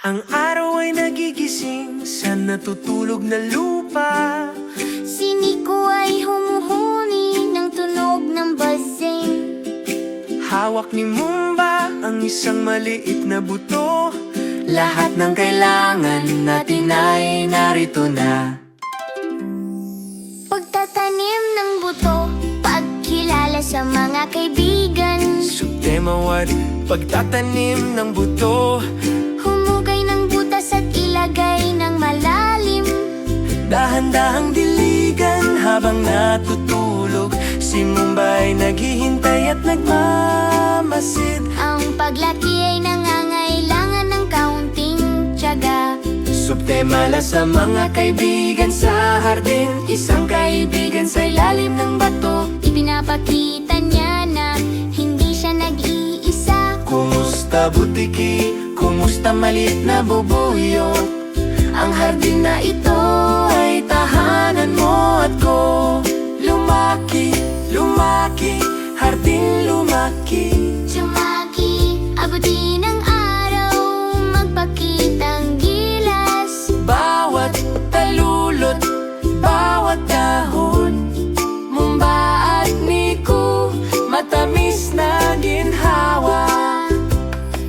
Ang araw ay nagigising sa natutulog na lupa. Siniko ay humuhuni ng tunog ng buzzing. Hawak ni Mumba ang isang maliit na buto. Lahat ng kailangan natin ay narito na. Pagtatanim ng buto, pagkilala sa mga kaibigan. Subtemawad, pagtatanim ng buto. Humugay ng butas at ilagay ng malalim. Dahan-dahang diligan habang natutulog. Si Mumba ay naghihintay at nagmamasid. Ang paglaki ay nangangailangan ng kaunting tiyaga. Subtemala sa mga kaibigan sa hardin. Isang kaibigan sa ilalim ng bato. Ipinapakita niya na hindi siya nag-iisa. Kumusta butiki? Kumusta maliit na bubuyot? Ang hardin na ito ay tahanan mo at ko. Lumaki, lumaki, hardin lumaki. Tumaki, abutin ang araw, magpakitang gilas. Bawat talulot, bawat dahon, Mumba at Nico, matamis na ginhawa.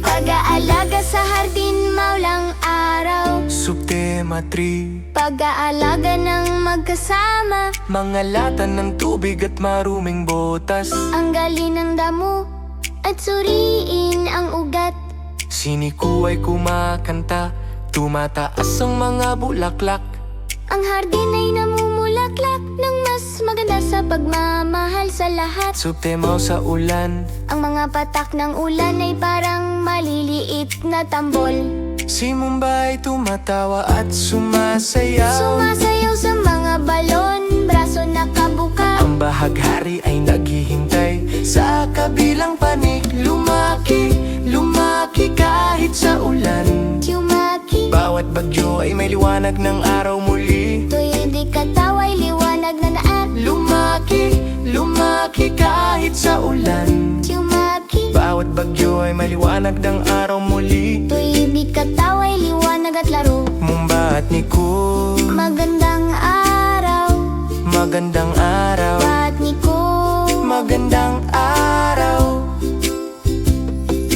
Pag-aalaga sa hardin, maulang araw. Subtema 3, Pag-aalaga ng magkasama. mga lata ng tubig at maruming botas. Ang gali ng damo at suriin ang ugat. Si Nico ay kumakanta, tumataas ang mga bulaklak. Ang hardin ay namumulaklak ng mas maganda sa pagmamahal sa lahat. Subtemaw sa ulan, Ang mga patak ng ulan ay parang maliliit na tambol. si Mumba ay tumatawa at sumasayaw. Sumasayaw sa mga balon, braso nakabuka. Ang bahaghari ay naghihintay sa kabilang panig. Lumaki, lumaki kahit sa ulan. Tumaki, Bawat bagyo ay may liwanag ng araw muli. tuwing di kataway liwanag na naan. Lumaki, lumaki kahit sa ulan. Tumaki, Bawat bagyo ay may liwanag ng araw muli. tuwing di kataway liwanag at laro. Mumba at Nico, Magandang araw, magandang araw. Bat Nico. Magandang araw,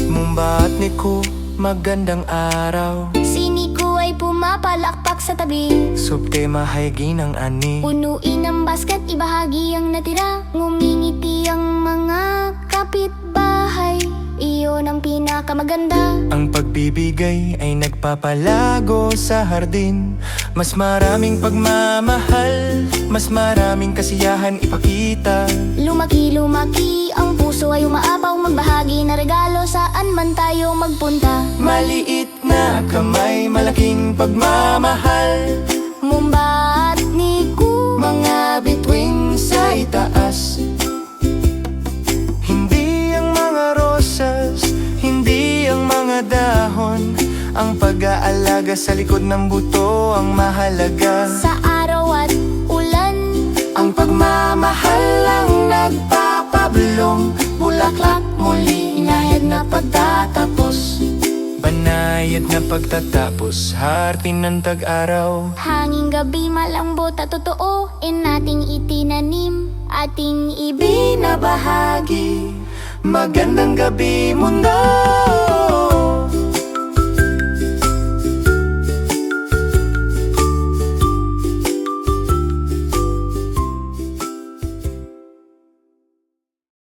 Mumba at Nico, magandang araw. Si Nico ay pumapalakpak sa tabi. Subtema haigi ng ani. Punuin ang basket, ibahagi ang natira. Ngumingiti ang mga kapitbahay. Iyon ang pinakamaganda. Ang pagbibigay ay nagpapalago sa hardin. Mas maraming pagmamahal, mas maraming kasiyahan ipakita. Lumaki, lumaki, ang puso ay umaapaw. Magbahagi na regalo saan man tayo magpunta. Maliit na kamay, malaking pagmamahal. Mumba at Nico, Mga bituin sa itaas. Hindi ang mga rosas, hindi ang mga dahon. Ang pag-aalaga sa likod ng buto ang mahalaga. sa araw at ulan. Ang pagmamahal ang nagpapablong. Bulaklak muli, inayad na pagtatapos. Banayad na pagtatapos, hardin ng tag-araw. Hanging gabi malambot at totoo. Nating itinanim, ating ibig. Binabahagi, magandang gabi mundo.